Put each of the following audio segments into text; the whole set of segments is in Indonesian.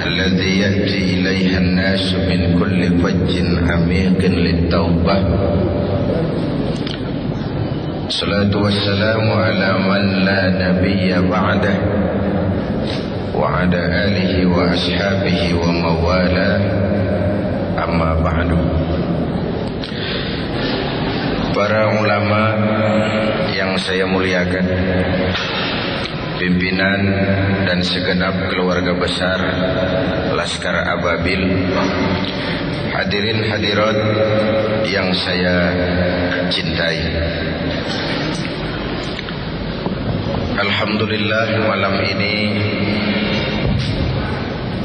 الذي يأتي إليها الناس من كل فج عميق للتوبة. الصلاة والسلام على من لا نبي بعده وعلى آله وأصحابه وموالاه. Amma ba'du. Para ulama yang saya muliakan, pimpinan dan segenap keluarga besar Laskar Ababil, hadirin hadirat yang saya cintai. Alhamdulillah, malam ini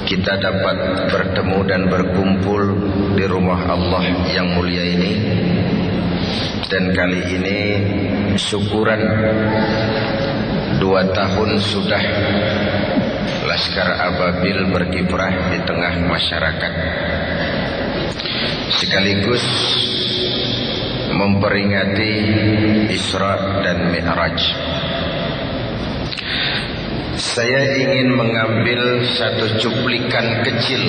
kita dapat bertemu dan berkumpul di rumah Allah yang mulia ini. Dan kali ini syukuran 2 tahun sudah Laskar Ababil berkiprah di tengah masyarakat, sekaligus memperingati Isra dan Mi'raj. Saya ingin mengambil satu cuplikan kecil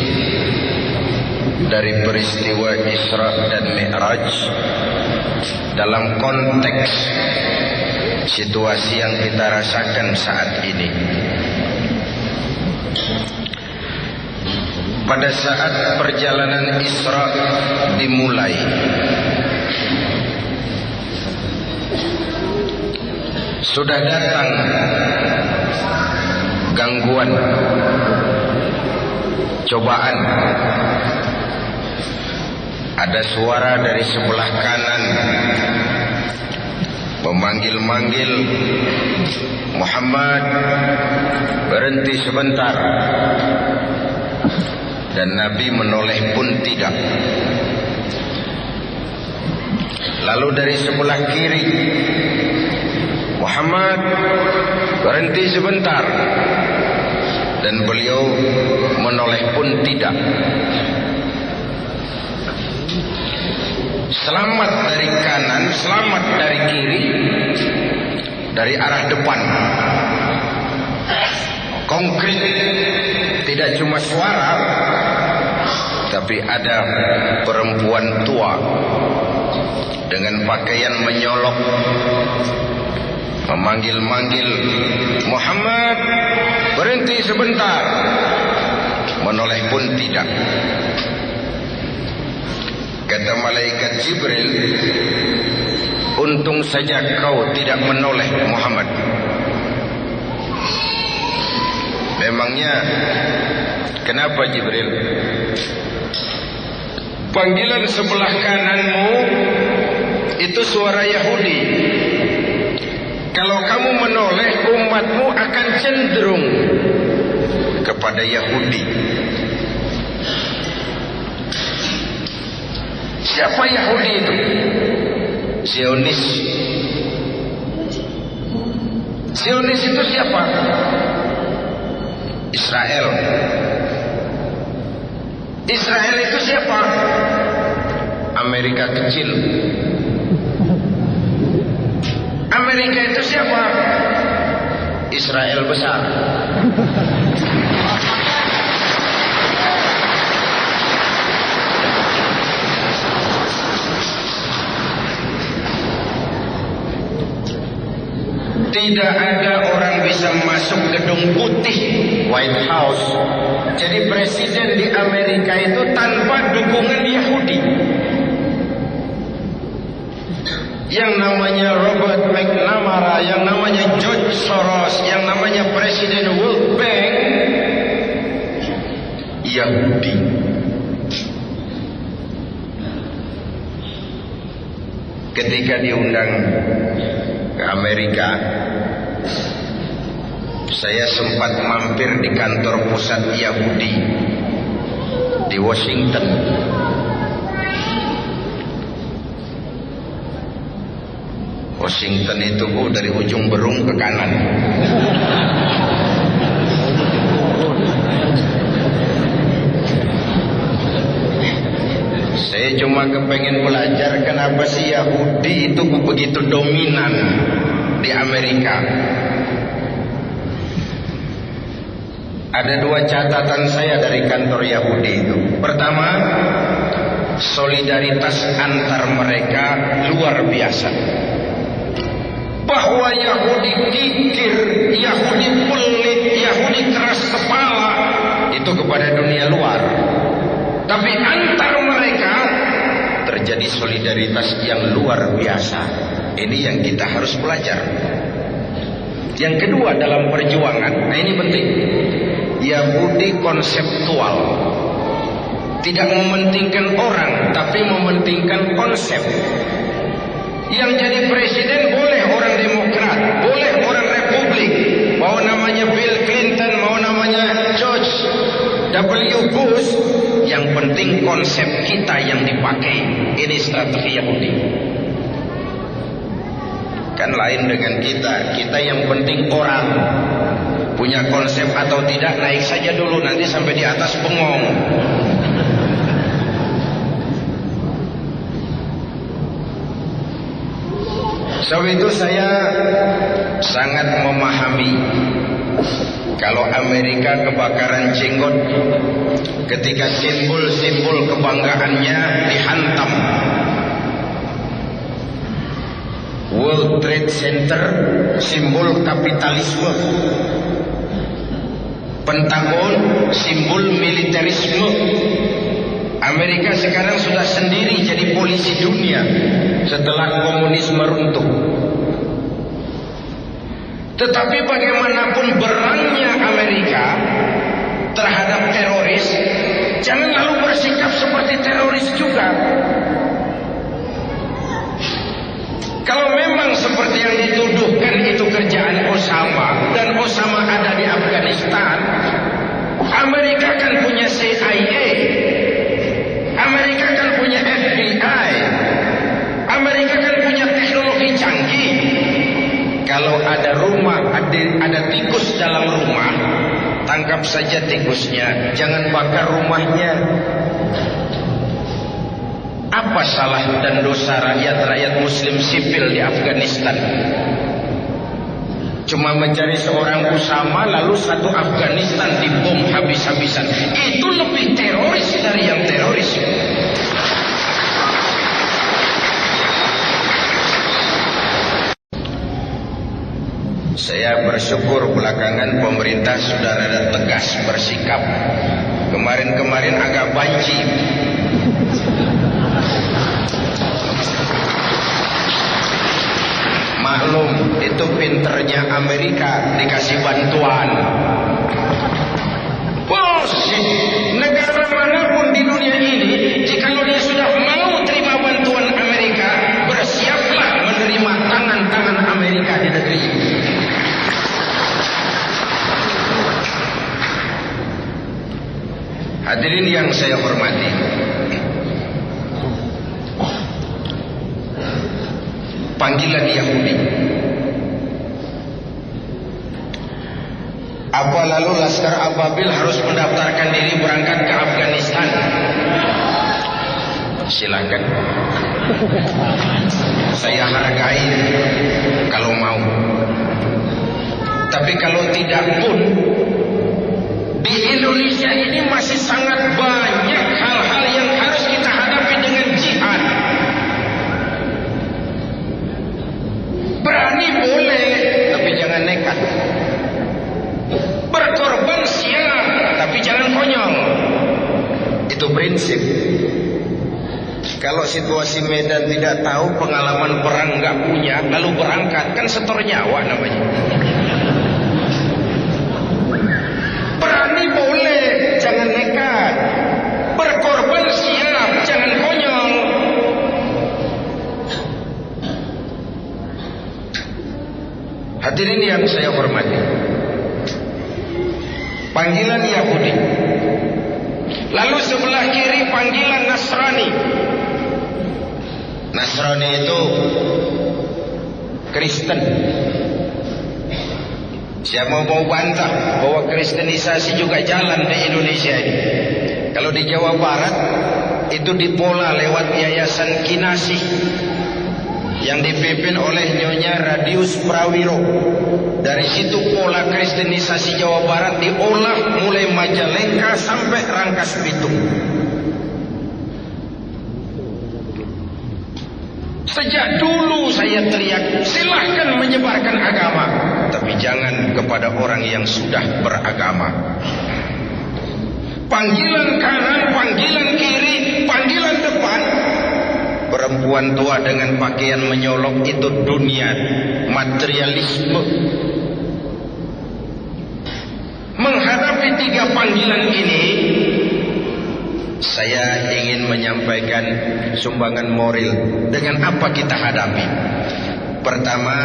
dari peristiwa Isra dan Mi'raj dalam konteks situasi yang kita rasakan saat ini. Pada saat perjalanan Isra dimulai, sudah datang gangguan, cobaan. Ada suara dari sebelah kanan memanggil-manggil, Muhammad, berhenti sebentar. Dan Nabi menoleh pun tidak. Lalu dari sebelah kiri, Muhammad, berhenti sebentar. Dan beliau menoleh pun tidak. Selamat dari kanan, selamat dari kiri, dari arah depan. Konkret, tidak cuma suara, tapi ada perempuan tua dengan pakaian menyolok, memanggil-manggil, Muhammad, berhenti sebentar. Menoleh pun tidak. Kata malaikat Jibril, untung saja kau tidak menoleh Muhammad. Memangnya kenapa Jibril? Panggilan sebelah kananmu itu suara Yahudi. Kalau kamu menoleh, umatmu akan cenderung kepada Yahudi. Siapa Yahudi itu? Zionis. Zionis itu siapa? Israel. Israel itu siapa? Amerika kecil. Amerika itu siapa? Israel besar. Tidak ada orang bisa masuk gedung putih, White House, jadi presiden di Amerika itu tanpa dukungan Yahudi. Yang namanya Robert McNamara, yang namanya George Soros, yang namanya Presiden World Bank, Yahudi. Ketika diundang ke Amerika, saya sempat mampir di kantor pusat Yahudi di Washington. Washington itu dari ujung Berung ke kanan. Saya cuma kepengen belajar kenapa sih Yahudi itu begitu dominan di Amerika. Ada dua catatan saya dari kantor Yahudi itu. Pertama, solidaritas antar mereka luar biasa. Bahwa Yahudi kikir, Yahudi pelit, Yahudi keras kepala, itu kepada dunia luar. Tapi antar mereka terjadi solidaritas yang luar biasa. Ini yang kita harus belajar. Yang kedua, dalam perjuangan, nah ini penting, Yahudi konseptual, tidak mementingkan orang, tapi mementingkan konsep. Yang jadi presiden boleh orang Demokrat, boleh orang Republik, mau namanya Bill Clinton, mau namanya George W. Bush, yang penting konsep kita yang dipakai. Ini strategi Yahudi. Kan lain dengan kita yang penting orang. Punya konsep atau tidak, naik saja dulu, nanti sampai di atas bengong. Sebab itu saya sangat memahami kalau Amerika kebakaran jenggot ketika simbol-simbol kebanggaannya dihantam. World Trade Center, simbol kapitalisme. Pentagon, simbol militerisme. Amerika sekarang sudah sendiri jadi polisi dunia setelah komunisme runtuh. Tetapi bagaimanapun berangnya Amerika terhadap teroris, jangan lalu bersikap seperti teroris juga. Kalau memang seperti yang dituduhkan itu kerjaan Osama, dan Osama ada di Afghanistan, Amerika kan punya CIA, Amerika kan punya FBI, Amerika kan punya teknologi canggih. Kalau ada rumah, ada tikus dalam rumah, tangkap saja tikusnya, jangan bakar rumahnya. Apa salah dan dosa rakyat muslim sipil di Afghanistan? Cuma mencari seorang Usama, lalu satu Afghanistan dibom habis-habisan. Itu lebih teroris dari yang teroris. Saya bersyukur belakangan pemerintah sudah rada tegas bersikap. Kemarin-kemarin agak banci. Maklum, itu pinternya Amerika, dikasih bantuan. Bullshit. Negara manapun di dunia ini, jikalau dia sudah mau terima bantuan Amerika, bersiaplah menerima tangan-tangan Amerika di negeri ini. Hadirin yang saya hormati, panggilan Yahudi. Apa lalu Laskar Ababil harus mendaftarkan diri berangkat ke Afghanistan? Silakan. Saya hargai kalau mau. Tapi kalau tidak pun, di Indonesia ini masih sangat banyak hal-hal yang harus kita hadapi dengan jihad. Berani boleh, tapi jangan nekat. Berkorban siap, tapi jangan konyol. Itu prinsip. Kalau situasi medan tidak tahu, pengalaman perang nggak punya, lalu berangkat, kan setor nyawa namanya. Berani boleh, jangan nekat. Berkorban siap, jangan konyol. Hadirin yang saya hormati, panggilan Yahudi, lalu sebelah kiri panggilan Nasrani. Nasrani itu Kristen. Siapa mau bantah bahwa kristenisasi juga jalan di Indonesia ini? Kalau di Jawa Barat itu dipola lewat Yayasan Kinasih. yang dipimpin oleh Nyonya Radius Prawiro. Dari situ pola kristenisasi Jawa Barat diolah mulai Majalengka sampai Rangkas Bitung. Sejak dulu saya teriak, silahkan menyebarkan agama, tapi jangan kepada orang yang sudah beragama. Panggilan kanan, panggilan kiri, panggilan depan. Perempuan tua dengan pakaian menyolok itu dunia materialisme. Menghadapi 3 panggilan ini, saya ingin menyampaikan sumbangan moral. Dengan apa kita hadapi? Pertama,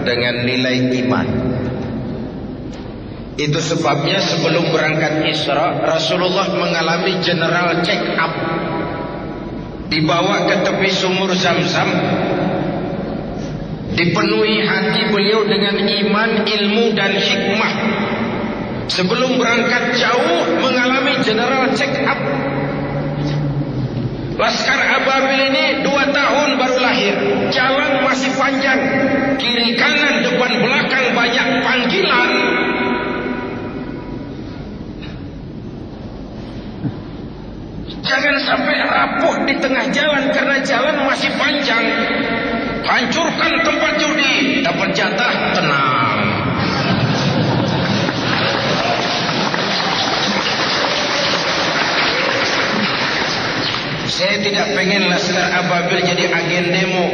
dengan nilai iman. Itu sebabnya sebelum berangkat Isra, Rasulullah mengalami general check up. Dibawa ke tepi sumur Zam-Zam, dipenuhi hati beliau dengan iman, ilmu dan hikmah. Sebelum berangkat jauh mengalami general check up. Laskar Ababil ini 2 tahun baru lahir, jalan masih panjang, kiri kanan depan belakang banyak panggilan. Jangan sampai rapuh di tengah jalan karena jalan masih panjang. Hancurkan tempat judi, dapat jatah, tenang. Saya tidak pengen Laskar Ababil jadi agen demo.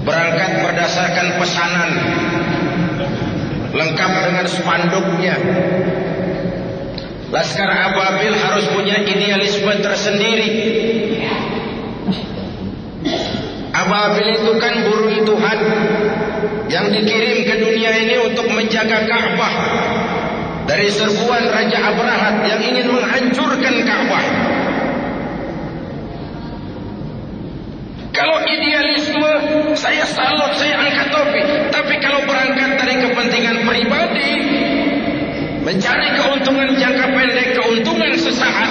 Berangkat berdasarkan pesanan, lengkap dengan spanduknya. Laskar Ababil harus punya idealisme tersendiri. Ababil itu kan burung Tuhan yang dikirim ke dunia ini untuk menjaga Ka'bah dari serbuan Raja Abrahat yang ingin menghancurkan Ka'bah. Kalau idealisme, saya salut, saya angkat topi. Tapi kalau berangkat dari kepentingan pribadi, mencari keuntungan jangka pendek, keuntungan sesaat,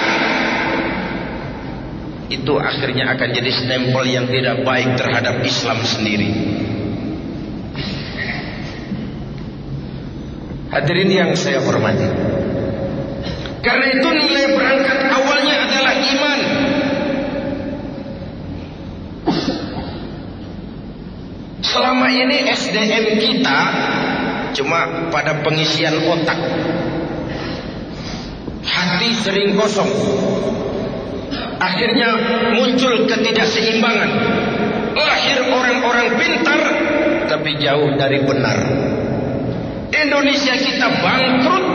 itu akhirnya akan jadi stempel yang tidak baik terhadap Islam sendiri. Hadirin yang saya hormati, karena itu nilai berangkat awalnya adalah iman. Selama ini SDM kita cuma pada pengisian otak, hati sering kosong. Akhirnya muncul ketidakseimbangan. Lahir orang-orang pintar tapi jauh dari benar. Indonesia kita bangkrut,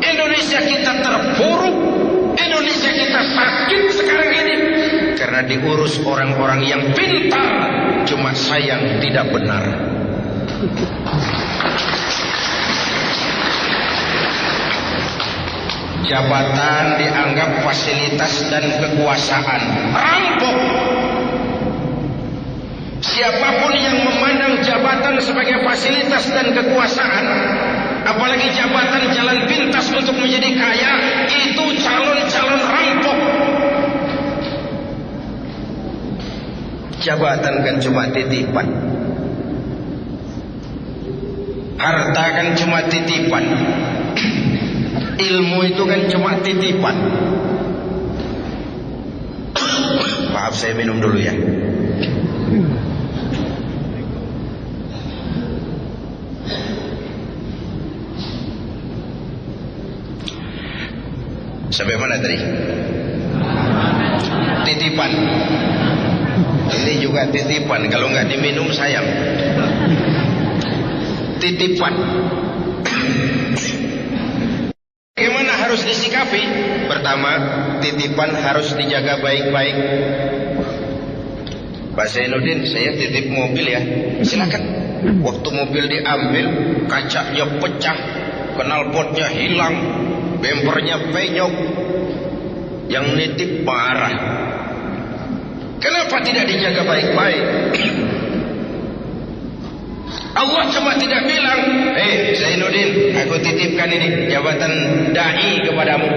Indonesia kita terpuruk, Indonesia kita sakit sekarang ini karena diurus orang-orang yang pintar, cuma sayang tidak benar. Jabatan dianggap fasilitas dan kekuasaan, rampok. Siapapun yang memandang jabatan sebagai fasilitas dan kekuasaan, apalagi jabatan jalan pintas untuk menjadi kaya, itu calon-calon rampok. Jabatan kan cuma titipan, harta kan cuma titipan, ilmu itu kan cuma titipan. Maaf, saya minum dulu ya. Sampai mana tadi? Titipan. Ini juga titipan, kalau nggak diminum sayang. Titipan. Bagaimana harus disikapi? Pertama, titipan harus dijaga baik-baik. Pak Zainuddin, saya titip mobil ya. Silakan. Waktu mobil diambil, kacanya pecah, knalpotnya hilang, bempernya penyok, yang nitip marah. Kenapa tidak dijaga baik-baik? Allah cuma tidak bilang, Zainuddin, aku titipkan ini jabatan da'i kepadamu.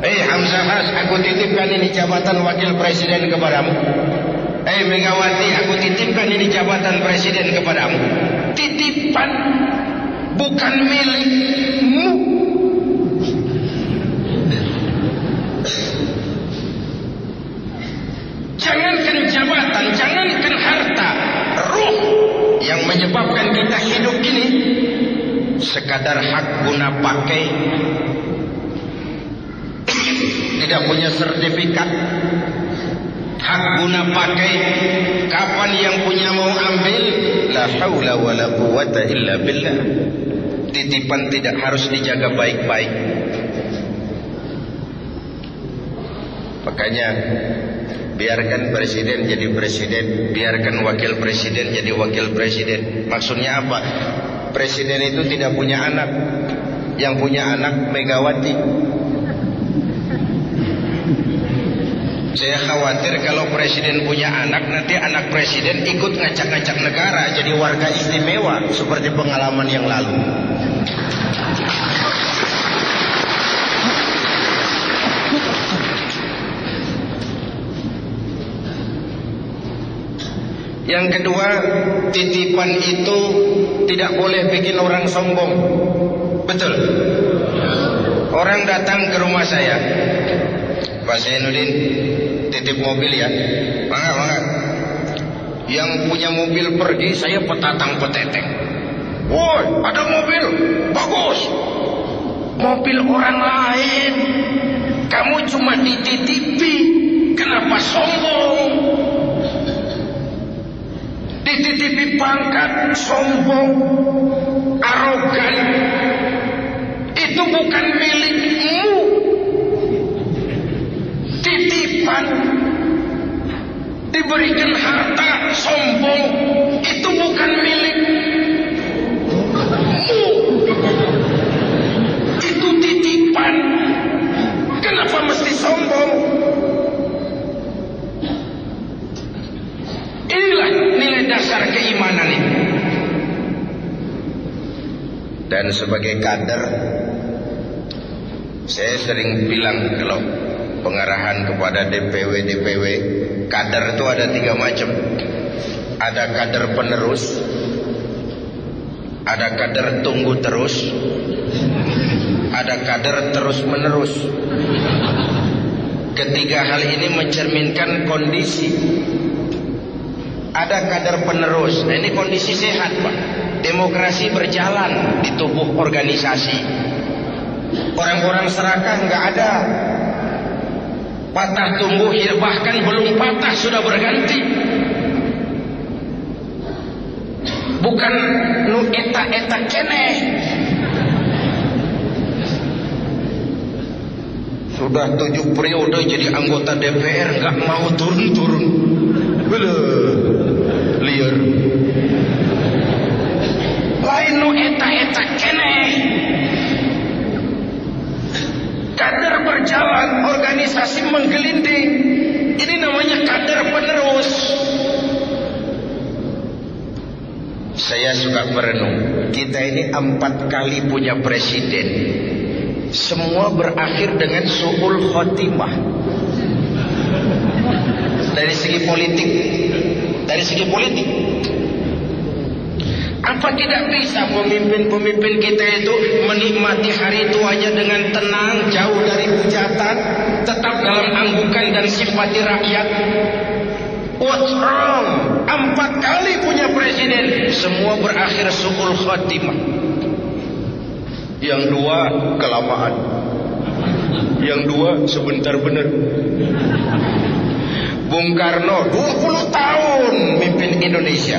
Hamzah Has, aku titipkan ini jabatan wakil presiden kepadamu. Hei Megawati, aku titipkan ini jabatan presiden kepadamu. Titipan, bukan milikmu. Jangankan jabatan, jangankan harta, ruh yang menyebabkan kita hidup ini sekadar hak guna pakai, tidak punya sertifikat hak guna pakai, kapan yang punya mau ambil, la haula wala quwata illa billah. Titipan tidak harus dijaga baik-baik. Makanya biarkan presiden jadi presiden, biarkan wakil presiden jadi wakil presiden. Maksudnya apa? Presiden itu tidak punya anak, yang punya anak Megawati. Saya khawatir kalau presiden punya anak, nanti anak presiden ikut ngacak-ngacak negara jadi warga istimewa seperti pengalaman yang lalu. Yang kedua, titipan itu tidak boleh bikin orang sombong. Betul? Orang datang ke rumah saya, Pak Zainuddin, titip mobil ya. Mangga. Yang punya mobil pergi, saya petatang peteteng. Woi, ada mobil, bagus. Mobil orang lain, kamu cuma dititipi, kenapa sombong? Dititipi pangkat, sombong, arogan. Itu bukan milikmu. Titipan. Diberikan harta, sombong. Itu bukan milikmu. Itu titipan. Kenapa mesti sombong? Inilah nilai dasar keimanan itu. Dan sebagai kader, saya sering bilang kalau pengarahan kepada DPW, kader itu ada 3 macam. Ada kader penerus, ada kader tunggu terus, ada kader terus menerus. Ketiga hal ini mencerminkan kondisi. Ada kader penerus. Nah, ini kondisi sehat, Pak. Demokrasi berjalan di tubuh organisasi. Orang-orang serakah nggak ada. Patah tumbuh, bahkan belum patah sudah berganti. Bukan nu eta keneh. Sudah 7 periode jadi anggota DPR nggak mau turun-turun. Liar. Lain nu eta keneh. Kader berjalan, organisasi menggelinding. Ini namanya kader penerus. Saya suka merenung. Kita ini 4 kali punya presiden. Semua berakhir dengan su'ul khotimah. Dari segi politik. Apa tidak bisa pemimpin-pemimpin kita itu menikmati hari tuanya dengan tenang, jauh dari hujatan, tetap dalam anggukan dan simpati rakyat? What's wrong? 4 kali punya presiden, semua berakhir su'ul khotimah. Yang 2 kelamaan, yang 2 sebentar benar. Bung Karno 20 tahun mimpin Indonesia.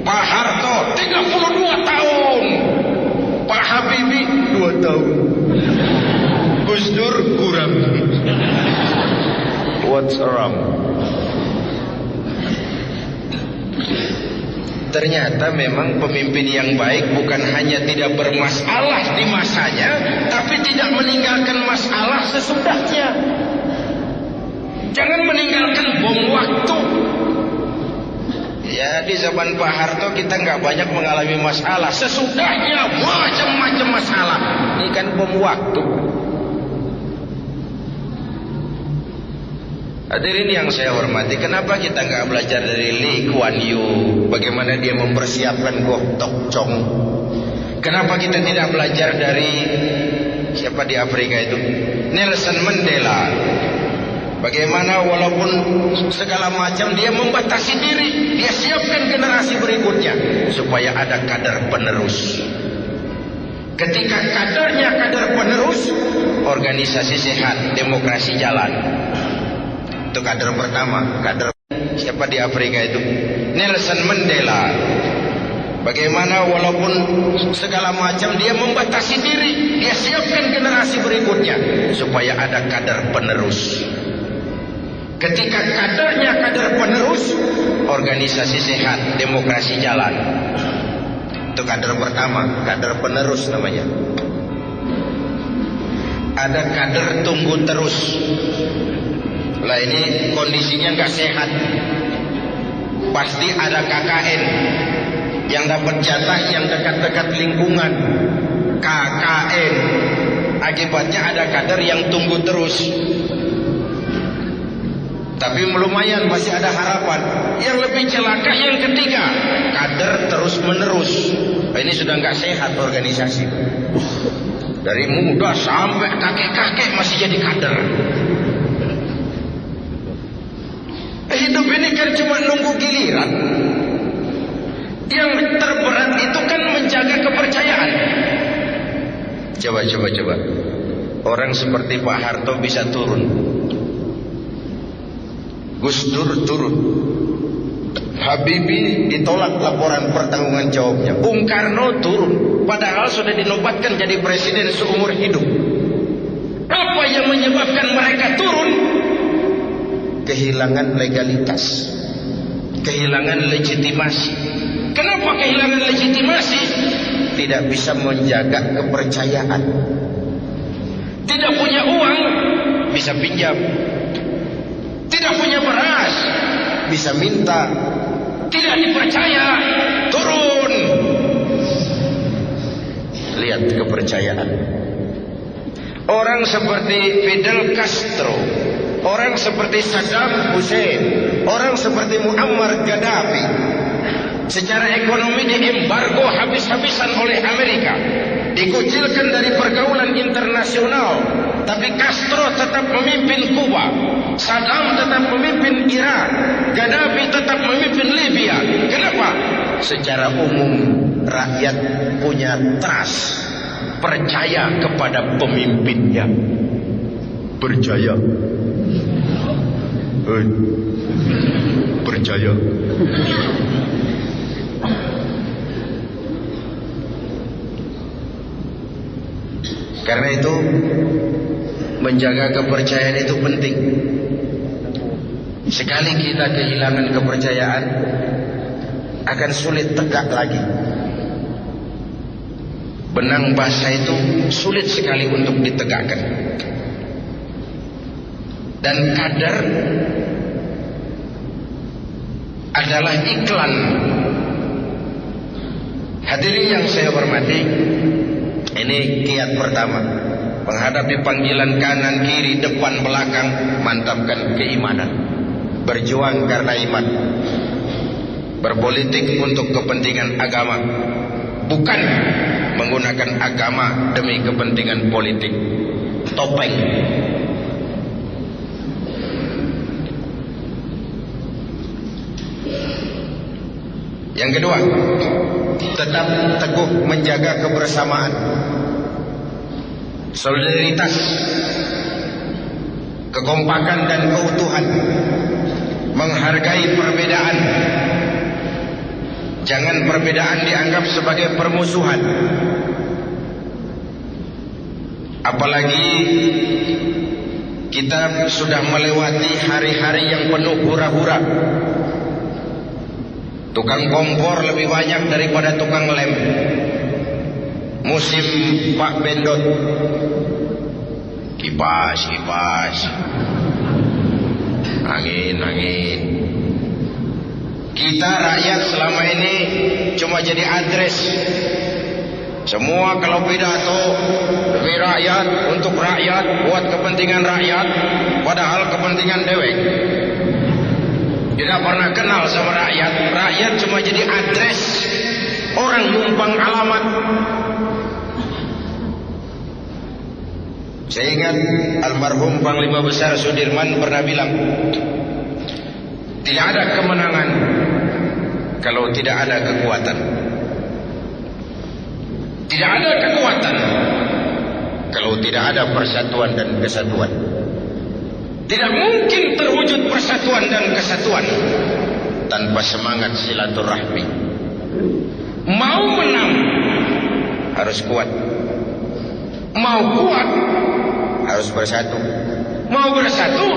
Pak Harto 32 tahun. Pak Habibie 2 tahun. Gus Dur kurang. What's wrong? Ternyata memang pemimpin yang baik bukan hanya tidak bermasalah di masanya, tapi tidak meninggalkan masalah sesudahnya. Jangan meninggalkan bom waktu. Ya, di zaman Pak Harto kita nggak banyak mengalami masalah. Sesudahnya macam-macam masalah. Ini kan bom waktu. Hadirin yang saya hormati, kenapa kita nggak belajar dari Lee Kuan Yew, bagaimana dia mempersiapkan Goh Tok Chong? Kenapa kita tidak belajar dari siapa di Afrika itu, Nelson Mandela? Bagaimana walaupun segala macam dia membatasi diri, dia siapkan generasi berikutnya supaya ada kader penerus. Ketika kadernya kader penerus, organisasi sehat, demokrasi jalan. Itu kader pertama, kader siapa di Afrika itu, Nelson Mandela. Bagaimana walaupun segala macam dia membatasi diri, dia siapkan generasi berikutnya supaya ada kader penerus. Ketika kadernya kader penerus, organisasi sehat, demokrasi jalan. Itu kader pertama, kader penerus namanya. Ada kader tunggu terus. Lah ini kondisinya nggak sehat. Pasti ada KKN yang dapat jatah yang dekat-dekat lingkungan. KKN. Akibatnya ada kader yang tunggu terus. Tapi lumayan, masih ada harapan. Yang lebih celaka yang ketiga, kader terus menerus. Ini sudah nggak sehat organisasi. Dari muda sampai kakek-kakek masih jadi kader. Hidup ini kan cuma nunggu giliran. Yang terberat itu kan menjaga kepercayaan. Coba. Orang seperti Pak Harto bisa turun. Gus Dur turun. Habibie ditolak laporan pertanggungan jawabnya. Bung Karno turun. Padahal sudah dinobatkan jadi presiden seumur hidup. Apa yang menyebabkan mereka turun? Kehilangan legalitas, kehilangan legitimasi. Kenapa kehilangan legitimasi? Tidak bisa menjaga kepercayaan. Tidak punya uang, bisa pinjam. Tidak punya beras, bisa minta. Tidak dipercaya, turun. Lihat kepercayaan. Orang seperti Fidel Castro, orang seperti Saddam Hussein, orang seperti Muammar Gaddafi, secara ekonomi diembargo habis-habisan oleh Amerika, dikucilkan dari pergaulan internasional. Tapi Castro tetap memimpin Kuba, Saddam tetap memimpin Irak, Gaddafi tetap memimpin Libya. Kenapa? Secara umum rakyat punya trust, percaya kepada pemimpinnya. Percaya. Percaya. Karena itu menjaga kepercayaan itu penting. Sekali kita kehilangan kepercayaan, akan sulit tegak lagi. Benang basah itu sulit sekali untuk ditegakkan. Dan kader adalah iklan. Hadirin yang saya hormati, ini kiat pertama. Menghadapi panggilan kanan, kiri, depan, belakang, mantapkan keimanan. Berjuang karena iman. Berpolitik untuk kepentingan agama, bukan menggunakan agama demi kepentingan politik. Topeng. Yang kedua, tetap teguh menjaga kebersamaan, solidaritas, kekompakan dan keutuhan, menghargai perbedaan. Jangan perbedaan dianggap sebagai permusuhan. Apalagi kita sudah melewati hari-hari yang penuh hura-hura. Tukang kompor lebih banyak daripada tukang lem. Musim Pak Bendot, kipas, angin. Kita rakyat selama ini cuma jadi address. Semua kalau pidato lebih rakyat, untuk rakyat, buat kepentingan rakyat, padahal kepentingan dewek. Tidak pernah kenal sama rakyat. Rakyat cuma jadi address, orang numpang alamat. Saya ingat almarhum Panglima Besar Sudirman pernah bilang, tidak ada kemenangan kalau tidak ada kekuatan. Tidak ada kekuatan kalau tidak ada persatuan dan kesatuan. Tidak mungkin terwujud persatuan dan kesatuan tanpa semangat silaturahmi. Mau menang harus kuat. Mau kuat harus bersatu. Mau bersatu,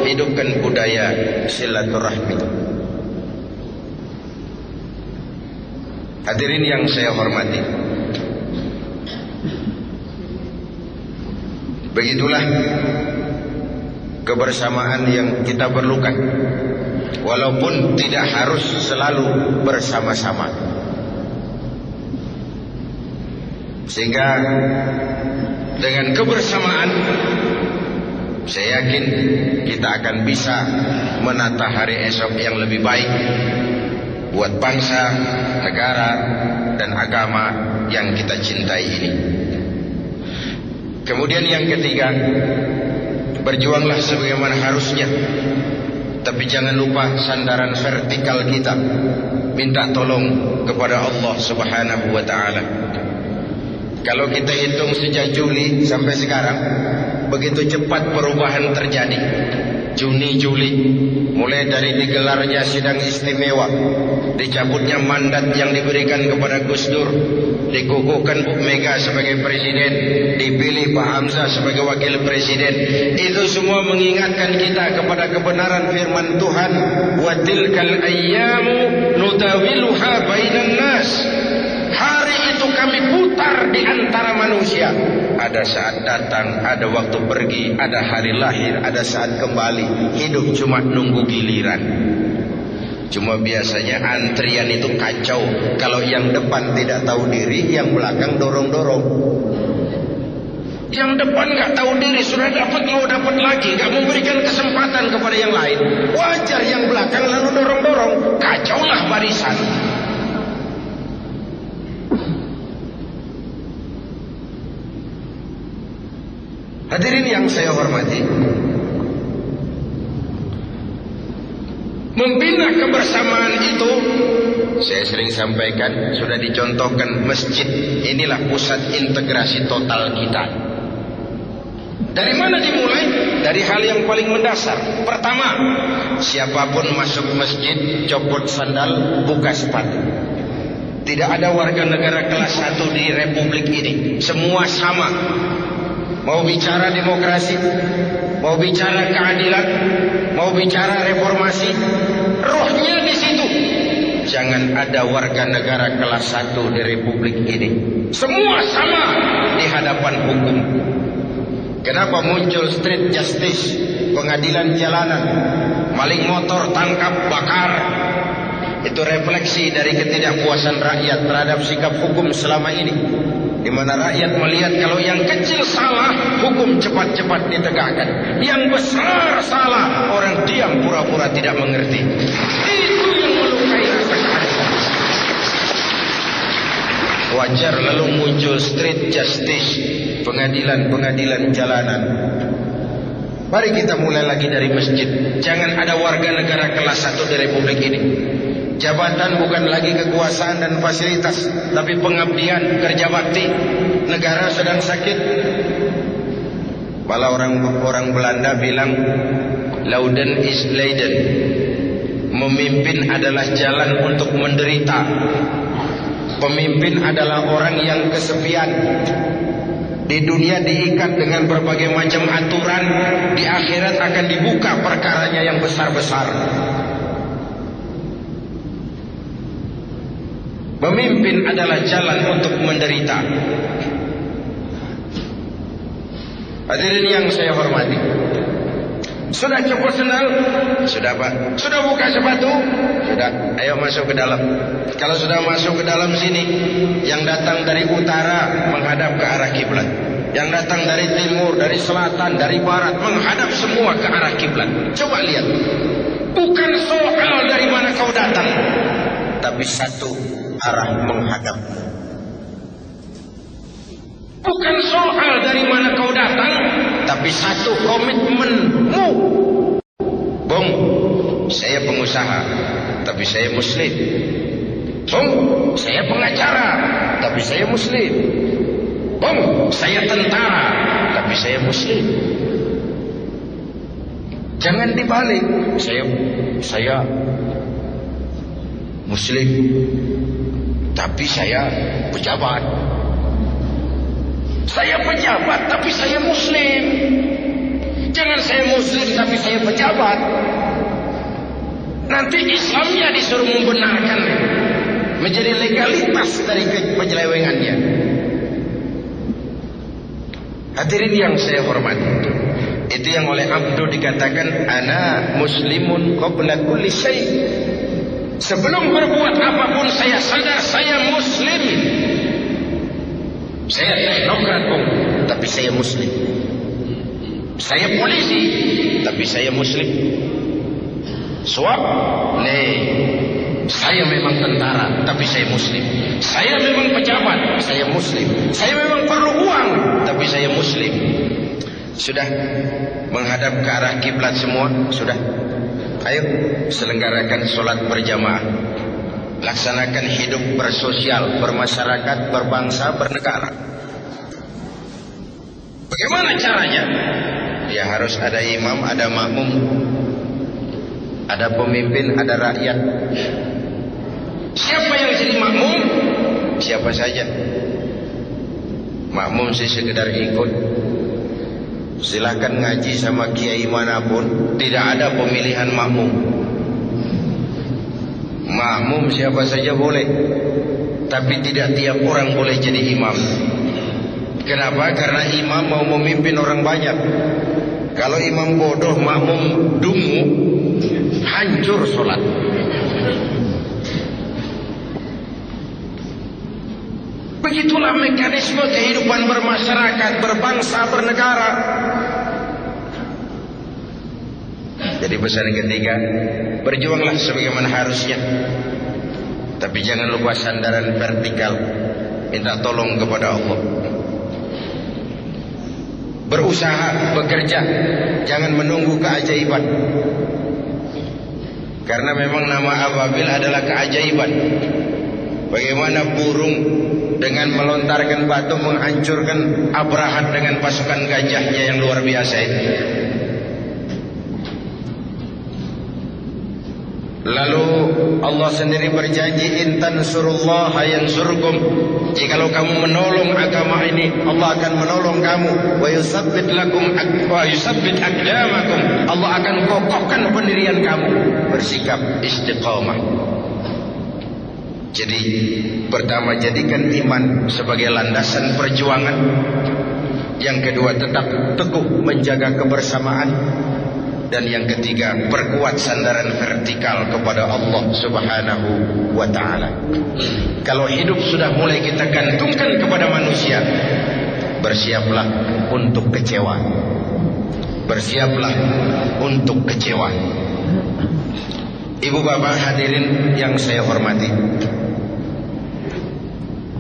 hidupkan budaya silaturahmi. Hadirin yang saya hormati, begitulah kebersamaan yang kita perlukan, walaupun tidak harus selalu bersama-sama. Sehingga dengan kebersamaan, saya yakin kita akan bisa menata hari esok yang lebih baik buat bangsa, negara, dan agama yang kita cintai ini. Kemudian yang ketiga, berjuanglah sebagaimana harusnya, tapi jangan lupa sandaran vertikal kita, minta tolong kepada Allah Subhanahu wa ta'ala. Kalau kita hitung sejak Juli sampai sekarang, begitu cepat perubahan terjadi. Juni, Juli, mulai dari digelarnya sidang istimewa, dicabutnya mandat yang diberikan kepada Gus Dur, dikukuhkan Bu Mega sebagai presiden, dipilih Pak Hamzah sebagai wakil presiden. Itu semua mengingatkan kita kepada kebenaran firman Tuhan, wa tilkal ayyamu nutawiluha bainan nas. Hari itu kami putar di antara manusia. Ada saat datang, ada waktu pergi, ada hari lahir, ada saat kembali. Hidup cuma nunggu giliran. Cuma biasanya antrian itu kacau. Kalau yang depan tidak tahu diri, yang belakang dorong-dorong. Yang depan gak tahu diri, sudah dapat mau dapat lagi, gak memberikan kesempatan kepada yang lain. Wajar yang belakang lalu dorong-dorong. Kacaulah barisan. Hadirin yang saya hormati, membina kebersamaan itu, saya sering sampaikan, sudah dicontohkan masjid. Inilah pusat integrasi total kita. Dari mana dimulai? Dari hal yang paling mendasar. Pertama, siapapun masuk masjid, copot sandal, buka sepatu. Tidak ada warga negara kelas 1 di republik ini. Semua sama. Mau bicara demokrasi, mau bicara keadilan, mau bicara reformasi, rohnya di situ. Jangan ada warga negara kelas 1 di republik ini. Semua sama di hadapan hukum. Kenapa muncul street justice, pengadilan jalanan, maling motor tangkap, bakar? Itu refleksi dari ketidakpuasan rakyat terhadap sikap hukum selama ini. Di mana rakyat melihat kalau yang kecil salah, hukum cepat-cepat ditegakkan. Yang besar salah, orang diam pura-pura tidak mengerti. Itu yang melukai rasa keadilan. Wajar lalu muncul street justice, pengadilan-pengadilan jalanan. Mari kita mulai lagi dari masjid. Jangan ada warga negara kelas 1 di republik ini. Jabatan bukan lagi kekuasaan dan fasilitas, tapi pengabdian, kerja bakti. Negara sedang sakit. Malah orang Belanda bilang, Lauden is Leiden. Memimpin adalah jalan untuk menderita. Pemimpin adalah orang yang kesepian. Di dunia diikat dengan berbagai macam aturan, di akhirat akan dibuka perkaranya yang besar-besar. Pemimpin adalah jalan untuk menderita. Hadirin yang saya hormati, sudah copot sandal? Sudah Pak. Sudah buka sepatu? Sudah. Ayo masuk ke dalam. Kalau sudah masuk ke dalam sini, yang datang dari utara menghadap ke arah kiblat. yang datang dari timur, dari selatan, dari barat, menghadap semua ke arah kiblat. Coba lihat, bukan soal dari mana kau datang, tapi satu arah menghadap. Bukan soal dari mana kau datang, tapi satu komitmenmu. Bung, saya pengusaha, tapi saya muslim. Bung, saya pengacara, tapi saya muslim. Bung, saya tentara, tapi saya muslim. Jangan dibalik. Saya muslim, tapi saya pejabat. Saya pejabat, tapi saya muslim. Jangan saya muslim, tapi saya pejabat. Nanti Islamnya disuruh membenarkan, menjadi legalitas dari penyelewengannya. Hadirin yang saya hormati, itu yang oleh Abdu dikatakan ana muslimun qabla kulli syai'. Sebelum berbuat apapun saya sadar saya muslim. Saya teknokrat, tapi saya muslim. Saya polisi, tapi saya muslim. Suap, saya memang tentara, tapi saya muslim. Saya memang pejabat, saya muslim. Saya memang perlu uang, tapi saya muslim. Sudah menghadap ke arah kiblat semua? Sudah. Ayo selenggarakan sholat berjamaah. Laksanakan hidup bersosial, bermasyarakat, berbangsa, bernegara. Bagaimana caranya? Ya harus ada imam, ada makmum, ada pemimpin, ada rakyat. Siapa yang jadi makmum? Siapa saja. Makmum sih sekedar ikut. Silakan ngaji sama kiai manapun, tidak ada pemilihan makmum. Makmum siapa saja boleh, tapi tidak tiap orang boleh jadi imam. Kenapa? Karena imam mau memimpin orang banyak. Kalau imam bodoh, makmum dungu, hancur sholat. Begitulah mekanisme kehidupan bermasyarakat, berbangsa, bernegara. Jadi pesan ketiga, berjuanglah sebagaimana harusnya, tapi jangan lupa sandaran vertikal. Minta tolong kepada Allah. Berusaha, bekerja, jangan menunggu keajaiban. Karena memang nama ababil adalah keajaiban. Bagaimana burung dengan melontarkan batu menghancurkan Abrahat dengan pasukan gajahnya yang luar biasa itu. Lalu Allah sendiri berjanji, in tansurullaha yansurkum. Jikalau kamu menolong agama ini, Allah akan menolong kamu. Wa yusabbit lakum wa yusabbit aqdamakum. Allah akan kokohkan pendirian kamu. Bersikap istiqamah. Jadi pertama, jadikan iman sebagai landasan perjuangan. Yang kedua, tetap teguh menjaga kebersamaan. Dan yang ketiga, perkuat sandaran vertikal kepada Allah Subhanahu wa ta'ala. Kalau hidup sudah mulai kita gantungkan kepada manusia, bersiaplah untuk kecewa. Bersiaplah untuk kecewa. Ibu bapak hadirin yang saya hormati,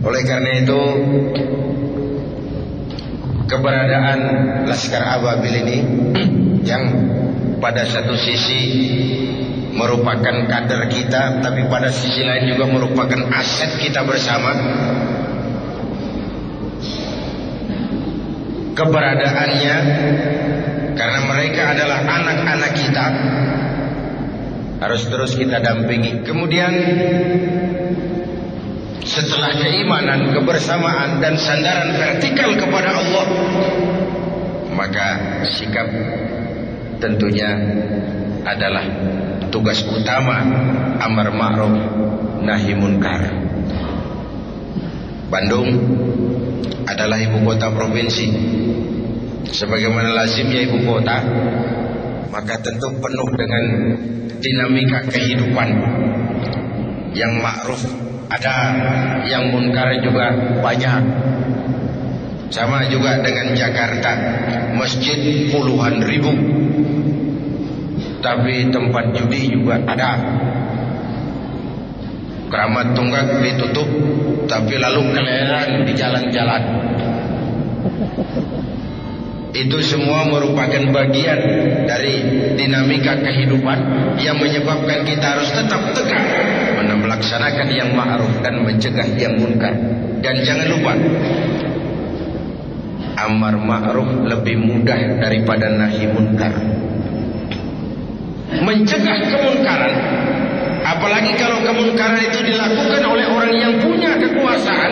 oleh karena itu keberadaan Laskar Ababil ini yang pada satu sisi merupakan kader kita, tapi pada sisi lain juga merupakan aset kita bersama. Keberadaannya karena mereka adalah anak-anak kita, harus terus kita dampingi. Kemudian setelah keimanan, kebersamaan dan sandaran vertikal kepada Allah, maka sikap tentunya adalah tugas utama amar ma'ruf nahi munkar. Bandung adalah ibu kota provinsi. Sebagaimana lazimnya ibu kota, maka tentu penuh dengan dinamika kehidupan. Yang ma'ruf ada, yang munkar juga banyak. Sama juga dengan Jakarta, masjid puluhan ribu, tapi tempat judi juga ada. Keramat Tunggak ditutup, tapi lalu keleran di jalan-jalan. Itu semua merupakan bagian dari dinamika kehidupan yang menyebabkan kita harus tetap tegak melaksanakan yang ma'ruf dan mencegah yang munkar. Dan jangan lupa, amar ma'ruf lebih mudah daripada nahi munkar. Mencegah kemunkaran, apalagi kalau kemunkaran itu dilakukan oleh orang yang punya kekuasaan,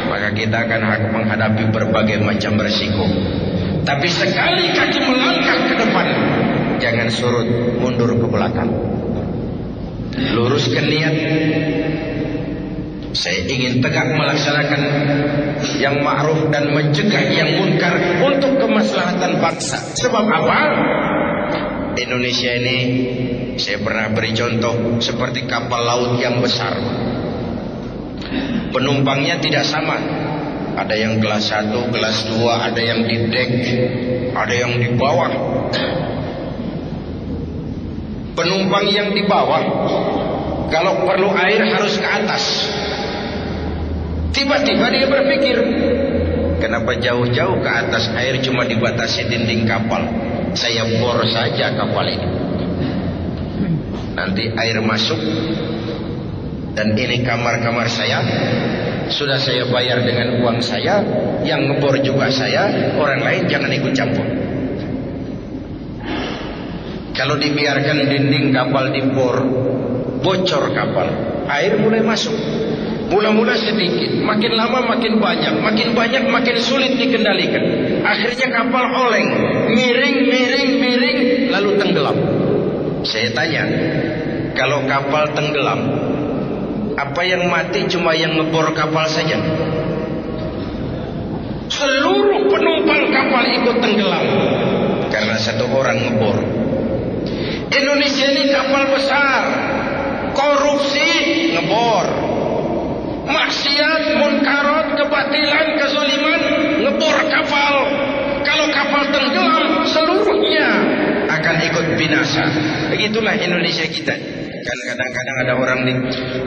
maka kita akan menghadapi berbagai macam resiko. Tapi sekali kaki melangkah ke depan, jangan surut mundur ke belakang. Luruskan niat. Saya ingin tegak melaksanakan yang ma'ruf dan mencegah yang munkar untuk kemaslahatan bangsa. Sebab apa? Indonesia ini, saya pernah beri contoh seperti kapal laut yang besar. Penumpangnya tidak sama. Ada yang kelas 1, kelas 2, ada yang di dek, ada yang di bawah. Penumpang yang di bawah, kalau perlu air harus ke atas. Tiba-tiba dia berpikir, kenapa jauh-jauh ke atas, air cuma dibatasi dinding kapal. Saya bor saja kapal ini. Nanti air masuk, dan ini kamar-kamar saya. Sudah saya bayar dengan uang saya, yang ngebor juga saya, orang lain jangan ikut campur. Kalau dibiarkan dinding kapal dibor, bocor kapal, air mulai masuk. Mula-mula sedikit, makin lama makin banyak makin sulit dikendalikan. Akhirnya kapal oleng, miring, lalu tenggelam. Saya tanya, kalau kapal tenggelam, apa yang mati cuma yang ngebor kapal saja? Seluruh penumpang kapal ikut tenggelam karena satu orang ngebor. Indonesia ini kapal besar, korupsi ngebor, maksiat, munkarat, kebatilan, kezaliman ngebor kapal. Kalau kapal tenggelam, seluruhnya akan ikut binasa. Begitulah Indonesia kita. Kan kadang-kadang ada orang nih,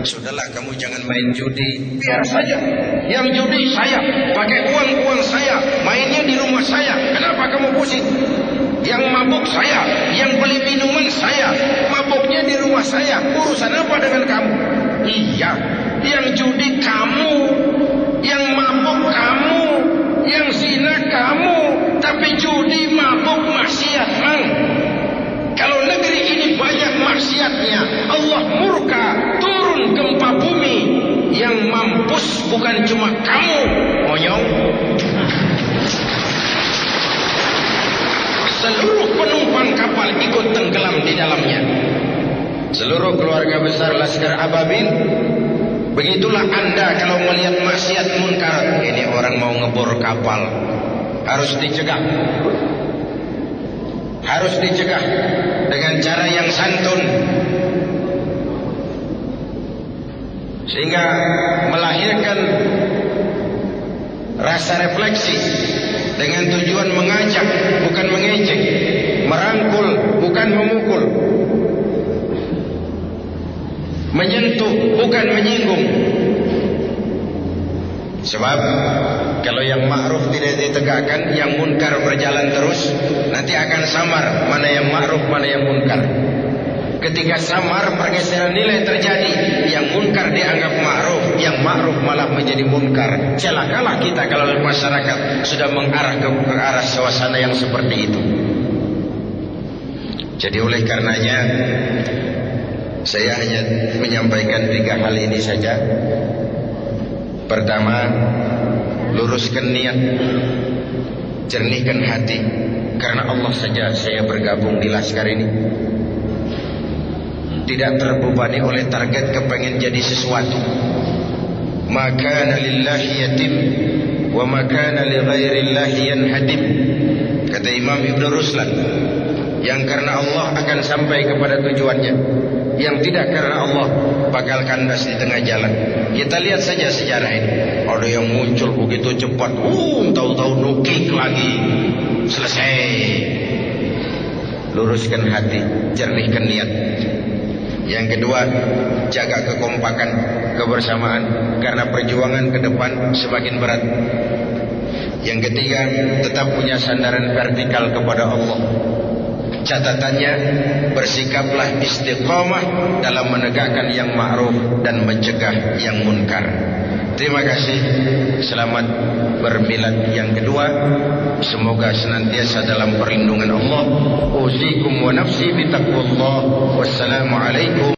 sudahlah kamu jangan main judi, biar saja. Yang judi saya, pakai uang saya, mainnya di rumah saya. Kenapa kamu pusing? Yang mabuk saya, yang beli minuman saya, mabuknya di rumah saya. Urusan apa dengan kamu? Iya, yang judi kamu, yang mabuk kamu, yang zina kamu, tapi judi, mabuk, maksiat, mang. Kalau negeri ini banyak maksiatnya, Allah murka, turun gempa bumi. Yang mampus bukan cuma kamu, monyong. Seluruh penumpang kapal ikut tenggelam di dalamnya. Seluruh keluarga besar Laskar Ababil. Begitulah Anda kalau melihat maksiat munkar. Ini orang mau ngebor kapal, harus dicegah. Harus dicegah dengan cara yang santun, sehingga melahirkan rasa refleksi dengan tujuan mengajak bukan mengejek, merangkul bukan memukul, menyentuh bukan menyinggung. Sebab kalau yang ma'ruf tidak ditegakkan, yang munkar berjalan terus, nanti akan samar mana yang ma'ruf, mana yang munkar. Ketika samar, pergeseran nilai terjadi. Yang munkar dianggap ma'ruf, yang ma'ruf malah menjadi munkar. Celakalah kita kalau masyarakat sudah mengarah ke arah suasana yang seperti itu. Jadi oleh karenanya, saya hanya menyampaikan 3 hal ini saja. Pertama, luruskan niat, jernihkan hati. Karena Allah saja saya bergabung di Laskar ini. Tidak terbebani oleh target kepengen jadi sesuatu. Maka lillahi yatim wa maka li ghairillahi yanhadim. Kata Imam Ibn Ruslan, yang karena Allah akan sampai kepada tujuannya, yang tidak karena Allah bakal kandas di tengah jalan. Kita lihat saja sejarah ini. Ada yang muncul begitu cepat, tahu-tahu nukik lagi, selesai. Luruskan hati, jernihkan niat. Yang kedua, jaga kekompakan, kebersamaan, karena perjuangan ke depan semakin berat. Yang ketiga, tetap punya sandaran vertikal kepada Allah. Catatannya, bersikaplah istiqamah dalam menegakkan yang ma'ruf dan mencegah yang munkar. Terima kasih. Selamat bermilad yang kedua. Semoga senantiasa dalam perlindungan Allah. Usikum wa nafsi bitaqwallah. Wassalamualaikum.